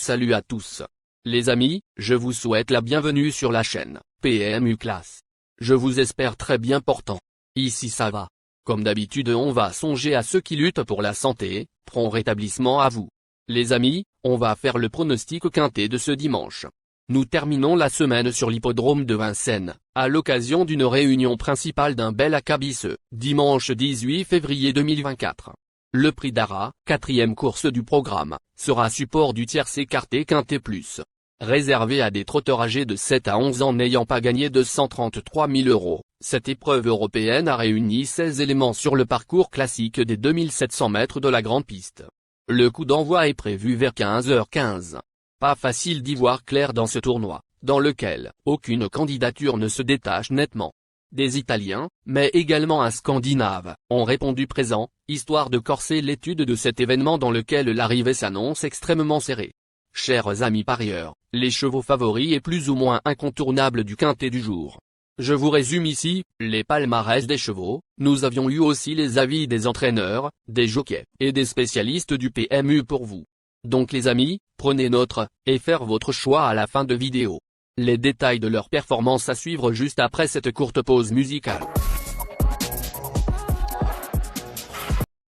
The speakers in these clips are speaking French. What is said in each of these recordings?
Salut à tous. Les amis, je vous souhaite la bienvenue sur la chaîne PMU Classe. Je vous espère très bien portant. Ici ça va. Comme d'habitude on va songer à ceux qui luttent pour la santé, prompt rétablissement à vous. Les amis, on va faire le pronostic quintet de ce dimanche. Nous terminons la semaine sur l'hippodrome de Vincennes, à l'occasion d'une réunion principale d'un bel acabit ce dimanche 18 février 2024. Le prix d'Arras, 4e course du programme, sera support du tiercé écarté quintet plus. Réservé à des trotteurs âgés de 7 à 11 ans n'ayant pas gagné 233 000 €, cette épreuve européenne a réuni 16 éléments sur le parcours classique des 2700 mètres de la grande piste. Le coup d'envoi est prévu vers 15h15. Pas facile d'y voir clair dans ce tournoi, dans lequel aucune candidature ne se détache nettement. Des Italiens, mais également un Scandinave, ont répondu présent, histoire de corser l'étude de cet événement dans lequel l'arrivée s'annonce extrêmement serrée. Chers amis parieurs, les chevaux favoris et plus ou moins incontournables du quintet du jour. Je vous résume ici, les palmarès des chevaux. Nous avions eu aussi les avis des entraîneurs, des jockeys, et des spécialistes du PMU pour vous. Donc les amis, prenez note, et faire votre choix à la fin de vidéo. Les détails de leur performance à suivre juste après cette courte pause musicale.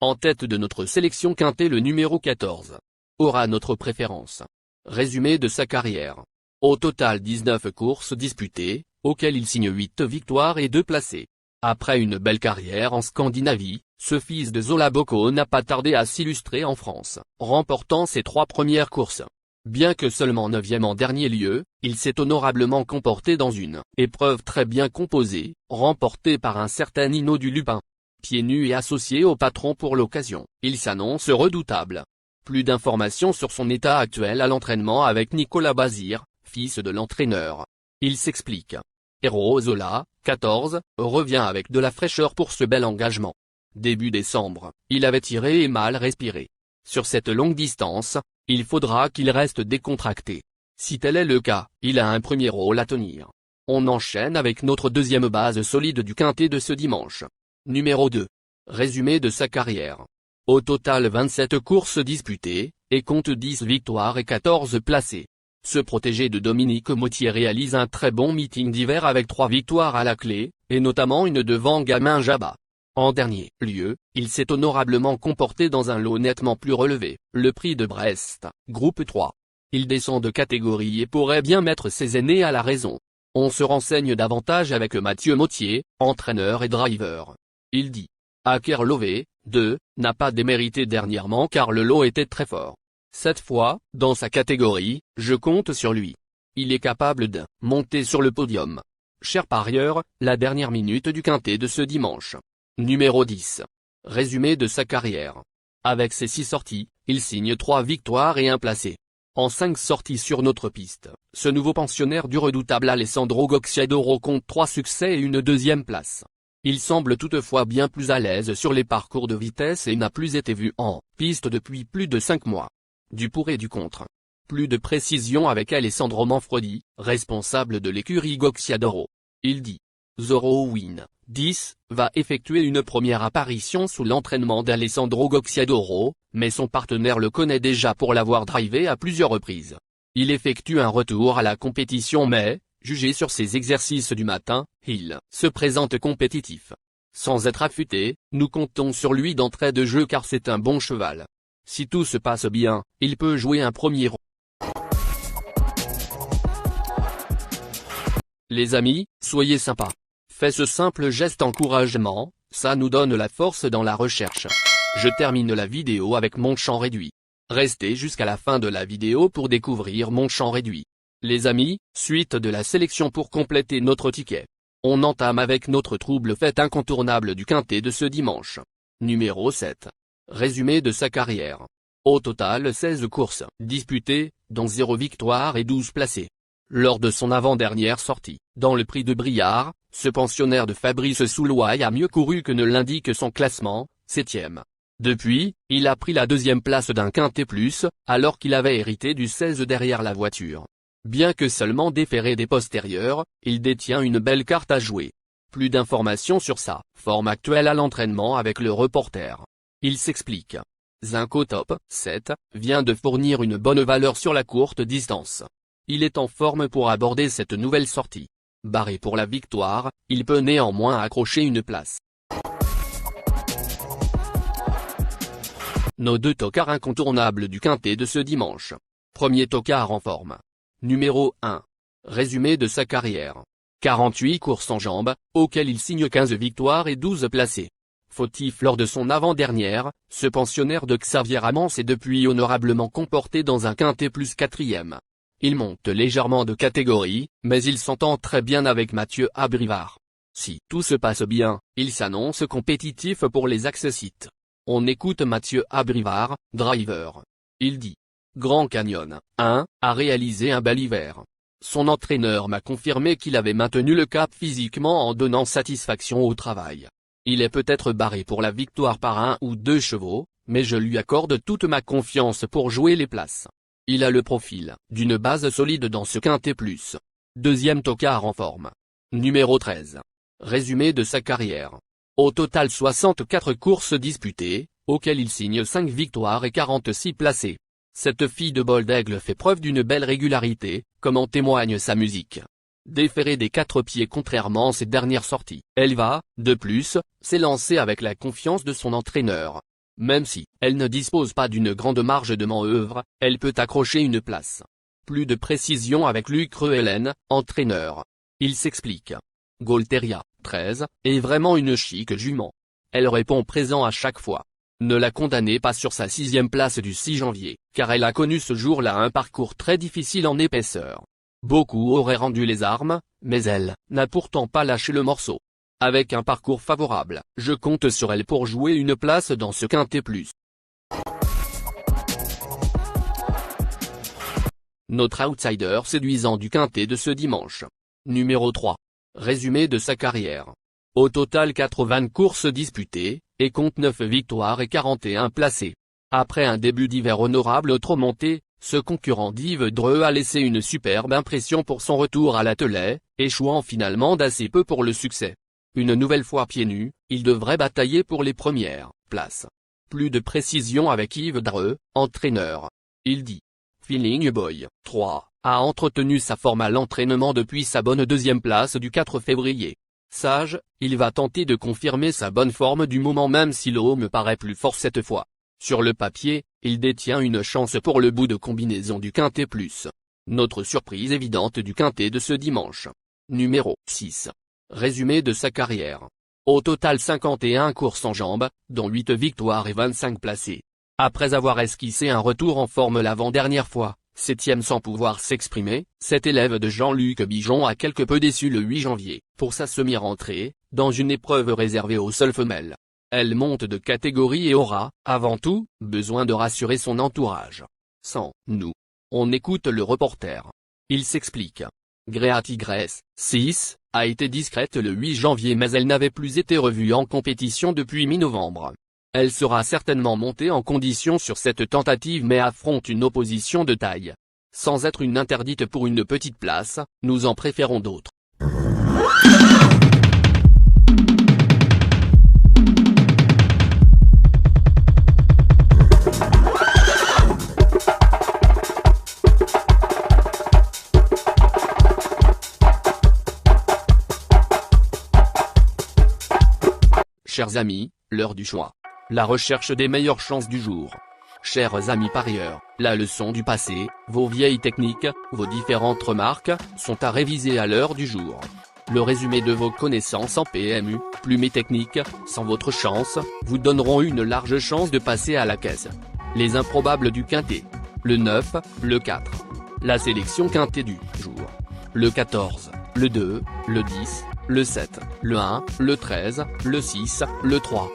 En tête de notre sélection quintet le numéro 14. Aura notre préférence. Résumé de sa carrière. Au total 19 courses disputées, auxquelles il signe 8 victoires et 2 placés. Après une belle carrière en Scandinavie, ce fils de Zola Bocco n'a pas tardé à s'illustrer en France, remportant ses 3 premières courses. Bien que seulement 9e en dernier lieu, il s'est honorablement comporté dans une épreuve très bien composée, remportée par un certain Nino du Lupin. Pieds nus et associé au patron pour l'occasion, il s'annonce redoutable. Plus d'informations sur son état actuel à l'entraînement avec Nicolas Bazir, fils de l'entraîneur. Il s'explique. Héros Zola, 14, revient avec de la fraîcheur pour ce bel engagement. Début décembre, il avait tiré et mal respiré. Sur cette longue distance, il faudra qu'il reste décontracté. Si tel est le cas, il a un premier rôle à tenir. On enchaîne avec notre deuxième base solide du quintet de ce dimanche. Numéro 2. Résumé de sa carrière. Au total 27 courses disputées, et compte 10 victoires et 14 placés. Ce protégé de Dominique Motier réalise un très bon meeting d'hiver avec 3 victoires à la clé, et notamment une devant Gamin Jabba. En dernier lieu, il s'est honorablement comporté dans un lot nettement plus relevé, le prix de Brest, groupe 3. Il descend de catégorie et pourrait bien mettre ses aînés à la raison. On se renseigne davantage avec Mathieu Motier, entraîneur et driver. Il dit. Aker Lové, 2, n'a pas démérité dernièrement car le lot était très fort. Cette fois, dans sa catégorie, je compte sur lui. Il est capable de monter sur le podium. Cher parieur, la dernière minute du quintet de ce dimanche. Numéro 10. Résumé de sa carrière. Avec ses 6 sorties, il signe 3 victoires et 1 placé. En 5 sorties sur notre piste, ce nouveau pensionnaire du redoutable Alessandro Gocciadoro compte 3 succès et une 2e place. Il semble toutefois bien plus à l'aise sur les parcours de vitesse et n'a plus été vu en piste depuis plus de 5 mois. Du pour et du contre. Plus de précision avec Alessandro Manfredi, responsable de l'écurie Gocciadoro. Il dit. Zoro Win, 10, va effectuer une première apparition sous l'entraînement d'Alessandro Gocciadoro, mais son partenaire le connaît déjà pour l'avoir drivé à plusieurs reprises. Il effectue un retour à la compétition mais, jugé sur ses exercices du matin, il se présente compétitif. Sans être affûté, nous comptons sur lui d'entrée de jeu car c'est un bon cheval. Si tout se passe bien, il peut jouer un premier rôle. Les amis, soyez sympas. Fais ce simple geste encouragement, ça nous donne la force dans la recherche. Je termine la vidéo avec mon champ réduit. Restez jusqu'à la fin de la vidéo pour découvrir mon champ réduit. Les amis, suite de la sélection pour compléter notre ticket. On entame avec notre trouble fête incontournable du quintet de ce dimanche. Numéro 7. Résumé de sa carrière. Au total 16 courses disputées, dont 0 victoire et 12 placés. Lors de son avant-dernière sortie, dans le prix de Briard, ce pensionnaire de Fabrice Soulouaille a mieux couru que ne l'indique son classement, 7e. Depuis, il a pris la 2e place d'un quintet plus, alors qu'il avait hérité du 16 derrière la voiture. Bien que seulement déféré des postérieurs, il détient une belle carte à jouer. Plus d'informations sur sa forme actuelle à l'entraînement avec le reporter. Il s'explique. Zinco Top 7 vient de fournir une bonne valeur sur la courte distance. Il est en forme pour aborder cette nouvelle sortie. Barré pour la victoire, il peut néanmoins accrocher une place. Nos deux tocards incontournables du quintet de ce dimanche. Premier tocard en forme. Numéro 1. Résumé de sa carrière. 48 courses en jambes, auxquelles il signe 15 victoires et 12 placés. Fautif lors de son avant-dernière, ce pensionnaire de Xavier Ramon s'est depuis honorablement comporté dans un quintet plus 4e. Il monte légèrement de catégorie, mais il s'entend très bien avec Mathieu Abrivard. Si tout se passe bien, il s'annonce compétitif pour les accessites. On écoute Mathieu Abrivard, driver. Il dit: Grand Canyon 1 a réalisé un bel hiver. Son entraîneur m'a confirmé qu'il avait maintenu le cap physiquement en donnant satisfaction au travail. Il est peut-être barré pour la victoire par 1 ou 2 chevaux, mais je lui accorde toute ma confiance pour jouer les places. Il a le profil d'une base solide dans ce quintet plus. Deuxième tocard en forme. Numéro 13. Résumé de sa carrière. Au total 64 courses disputées, auxquelles il signe 5 victoires et 46 placés. Cette fille de bol d'aigle fait preuve d'une belle régularité, comme en témoigne sa musique. Déférée des 4 pieds contrairement à ses dernières sorties, elle va, de plus, s'élancer avec la confiance de son entraîneur. Même si elle ne dispose pas d'une grande marge de manœuvre, elle peut accrocher une place. Plus de précision avec Luc Rehelen, entraîneur. Il s'explique. Golteria, 13, est vraiment une chic jument. Elle répond présent à chaque fois. Ne la condamnez pas sur sa 6e place du 6 janvier, car elle a connu ce jour-là un parcours très difficile en épaisseur. Beaucoup auraient rendu les armes, mais elle n'a pourtant pas lâché le morceau. Avec un parcours favorable, je compte sur elle pour jouer une place dans ce quintet plus. Notre outsider séduisant du quintet de ce dimanche. Numéro 3. Résumé de sa carrière. Au total 80 courses disputées, et compte 9 victoires et 41 placés. Après un début d'hiver honorable trop monté, ce concurrent d'Yves Dreux a laissé une superbe impression pour son retour à l'attelé, échouant finalement d'assez peu pour le succès. Une nouvelle fois pieds nus, il devrait batailler pour les premières places. Plus de précision avec Yves Dreux, entraîneur. Il dit. Feeling Boy, 3, a entretenu sa forme à l'entraînement depuis sa bonne 2e place du 4 février. Sage, il va tenter de confirmer sa bonne forme du moment même si l'eau me paraît plus fort cette fois. Sur le papier, il détient une chance pour le bout de combinaison du quintet plus. Notre surprise évidente du quintet de ce dimanche. Numéro 6. Résumé de sa carrière. Au total 51 courses en jambes, dont 8 victoires et 25 placés. Après avoir esquissé un retour en forme l'avant-dernière fois, 7e sans pouvoir s'exprimer, cet élève de Jean-Luc Bijon a quelque peu déçu le 8 janvier, pour sa semi-rentrée, dans une épreuve réservée aux seules femelles. Elle monte de catégorie et aura, avant tout, besoin de rassurer son entourage. Sans nous. On écoute le reporter. Il s'explique. Gréa Tigresse, 6, a été discrète le 8 janvier mais elle n'avait plus été revue en compétition depuis mi-novembre. Elle sera certainement montée en condition sur cette tentative mais affronte une opposition de taille. Sans être une interdite pour une petite place, nous en préférons d'autres. Chers amis, l'heure du choix. La recherche des meilleures chances du jour. Chers amis parieurs, la leçon du passé, vos vieilles techniques, vos différentes remarques, sont à réviser à l'heure du jour. Le résumé de vos connaissances en PMU, plumes et techniques, sans votre chance, vous donneront une large chance de passer à la caisse. Les improbables du quintet. Le 9, le 4. La sélection quintet du jour. Le 14, le 2, le 10, le 7, le 1, le 13, le 6, le 3.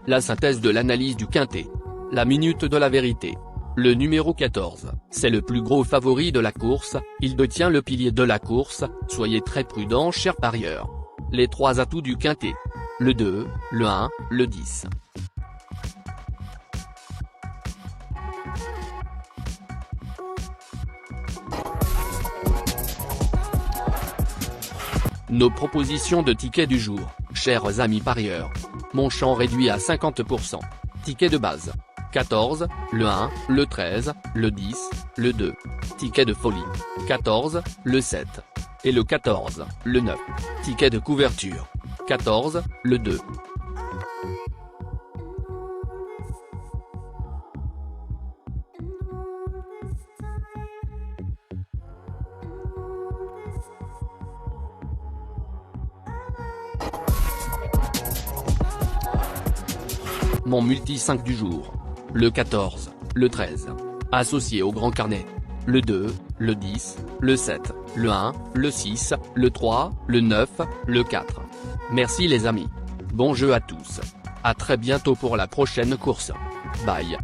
La synthèse de l'analyse du quintet. La minute de la vérité. Le numéro 14, c'est le plus gros favori de la course, il détient le pilier de la course, soyez très prudents chers parieurs. Les 3 atouts du quintet. Le 2, le 1, le 10. Nos propositions de tickets du jour, chers amis parieurs. Mon champ réduit à 50%. Ticket de base. 14, le 1, le 13, le 10, le 2. Ticket de folie. 14, le 7. Et le 14, le 9. Ticket de couverture. 14, le 2. Mon multi 5 du jour. Le 14, le 13. Associé au grand carnet. Le 2, le 10, le 7, le 1, le 6, le 3, le 9, le 4. Merci les amis. Bon jeu à tous. À très bientôt pour la prochaine course. Bye.